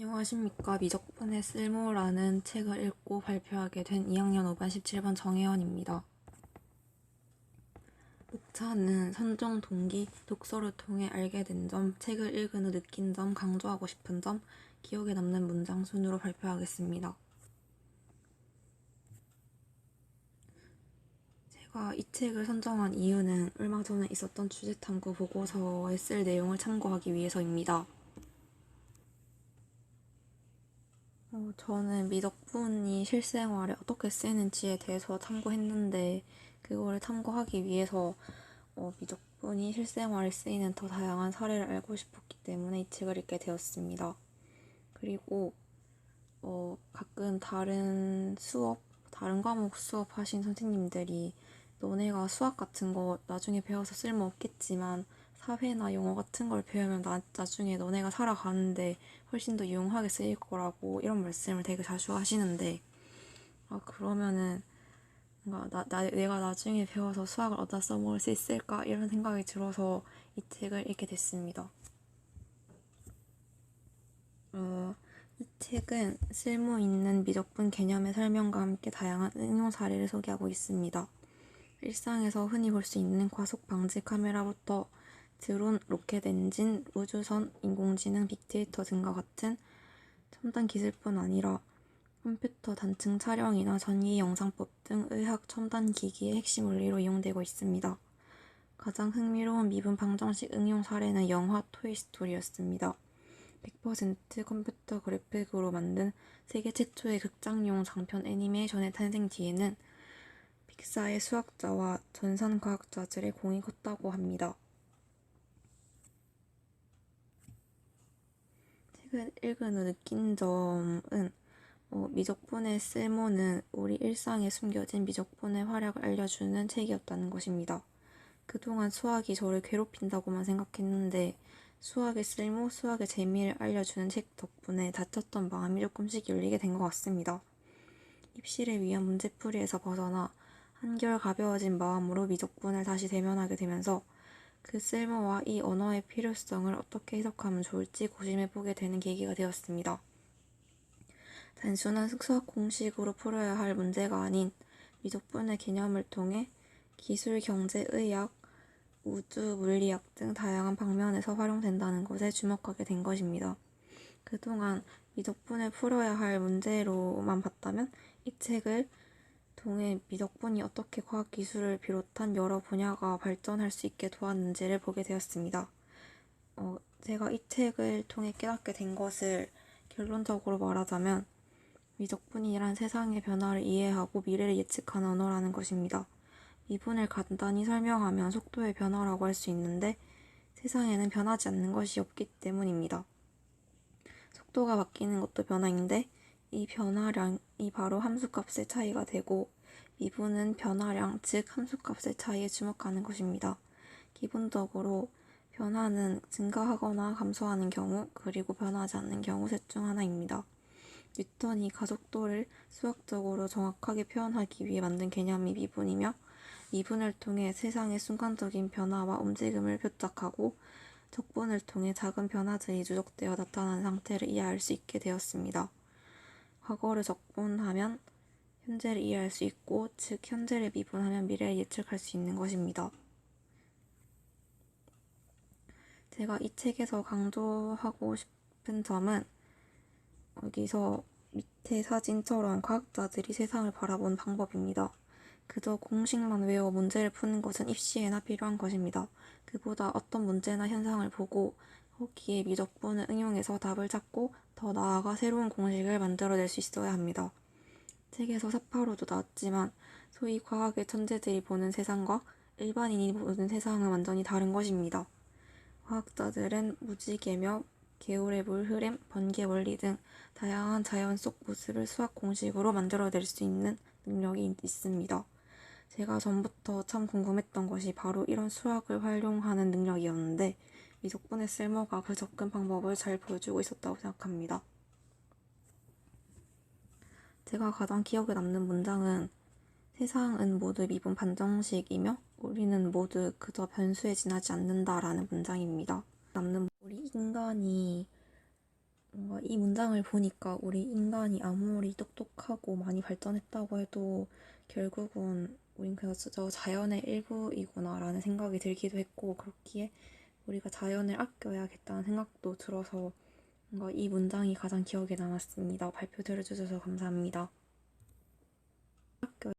안녕하십니까. 미적분의 쓸모라는 책을 읽고 발표하게 된 2학년 5반 17번 정혜원입니다. 목차는 선정 동기, 독서를 통해 알게 된 점, 책을 읽은 후 느낀 점, 강조하고 싶은 점, 기억에 남는 문장 순으로 발표하겠습니다. 제가 이 책을 선정한 이유는 얼마 전에 있었던 주제탐구 보고서에 쓸 내용을 참고하기 위해서입니다. 저는 미적분이 실생활에 어떻게 쓰이는지에 대해서 탐구했는데 그거를 탐구하기 위해서 미적분이 실생활에 쓰이는 더 다양한 사례를 알고 싶었기 때문에 이 책을 읽게 되었습니다. 그리고 가끔 다른 과목 수업 하신 선생님들이 너네가 수학 같은 거 나중에 배워서 쓸모없겠지만 사회나 영어 같은 걸 배우면 나중에 너네가 살아가는데 훨씬 더 유용하게 쓰일 거라고 이런 말씀을 되게 자주 하시는데 그러면은 뭔가 내가 나중에 배워서 수학을 어디다 써먹을 수 있을까 이런 생각이 들어서 이 책을 읽게 됐습니다. 이 책은 쓸모 있는 미적분 개념의 설명과 함께 다양한 응용 사례를 소개하고 있습니다. 일상에서 흔히 볼 수 있는 과속 방지 카메라부터 드론, 로켓 엔진, 우주선, 인공지능, 빅데이터 등과 같은 첨단 기술뿐 아니라 컴퓨터 단층 촬영이나 전기 영상법 등 의학 첨단 기기의 핵심 원리로 이용되고 있습니다. 가장 흥미로운 미분 방정식 응용 사례는 영화 토이스토리였습니다. 100% 컴퓨터 그래픽으로 만든 세계 최초의 극장용 장편 애니메이션의 탄생 뒤에는 픽사의 수학자와 전산과학자들의 공이 컸다고 합니다. 책을 읽은 후 느낀 점은 미적분의 쓸모는 우리 일상에 숨겨진 미적분의 활약을 알려주는 책이었다는 것입니다. 그동안 수학이 저를 괴롭힌다고만 생각했는데 수학의 쓸모, 수학의 재미를 알려주는 책 덕분에 다쳤던 마음이 조금씩 열리게 된 것 같습니다. 입시를 위한 문제풀이에서 벗어나 한결 가벼워진 마음으로 미적분을 다시 대면하게 되면서 그 쓸모와 이 언어의 필요성을 어떻게 해석하면 좋을지 고심해보게 되는 계기가 되었습니다. 단순한 수학 공식으로 풀어야 할 문제가 아닌 미적분의 개념을 통해 기술, 경제, 의학, 우주, 물리학 등 다양한 방면에서 활용된다는 것에 주목하게 된 것입니다. 그동안 미적분을 풀어야 할 문제로만 봤다면 이 책을 통해 미적분이 어떻게 과학기술을 비롯한 여러 분야가 발전할 수 있게 도왔는지를 보게 되었습니다. 제가 이 책을 통해 깨닫게 된 것을 결론적으로 말하자면 미적분이란 세상의 변화를 이해하고 미래를 예측하는 언어라는 것입니다. 미분을 간단히 설명하면 속도의 변화라고 할 수 있는데 세상에는 변하지 않는 것이 없기 때문입니다. 속도가 바뀌는 것도 변화인데 이 변화량이 바로 함수값의 차이가 되고 미분은 변화량, 즉 함수값의 차이에 주목하는 것입니다. 기본적으로 변화는 증가하거나 감소하는 경우, 그리고 변하지 않는 경우 셋 중 하나입니다. 뉴턴이 가속도를 수학적으로 정확하게 표현하기 위해 만든 개념이 미분이며 미분을 통해 세상의 순간적인 변화와 움직임을 표적하고 적분을 통해 작은 변화들이 누적되어 나타나는 상태를 이해할 수 있게 되었습니다. 과거를 적분하면 현재를 이해할 수 있고, 즉 현재를 미분하면 미래를 예측할 수 있는 것입니다. 제가 이 책에서 강조하고 싶은 점은 여기서 밑에 사진처럼 과학자들이 세상을 바라본 방법입니다. 그저 공식만 외워 문제를 푸는 것은 입시에나 필요한 것입니다. 그보다 어떤 문제나 현상을 보고 거기에 미적분을 응용해서 답을 찾고 더 나아가 새로운 공식을 만들어낼 수 있어야 합니다. 책에서 사파로도 나왔지만 소위 과학의 천재들이 보는 세상과 일반인이 보는 세상은 완전히 다른 것입니다. 과학자들은 무지개며 개울의 물 흐름, 번개 원리 등 다양한 자연 속 모습을 수학 공식으로 만들어낼 수 있는 능력이 있습니다. 제가 전부터 참 궁금했던 것이 바로 이런 수학을 활용하는 능력이었는데 미적분의 쓸모가 그 접근 방법을 잘 보여주고 있었다고 생각합니다. 제가 가장 기억에 남는 문장은 세상은 모두 미분 반정식이며 우리는 모두 그저 변수에 지나지 않는다라는 문장입니다. 우리 인간이 뭔가 이 문장을 보니까 우리 인간이 아무리 똑똑하고 많이 발전했다고 해도 결국은 우린 그저 자연의 일부이구나라는 생각이 들기도 했고, 그렇기에 우리가 자연을 아껴야겠다는 생각도 들어서 뭔가 이 문장이 가장 기억에 남았습니다. 발표 들어주셔서 감사합니다.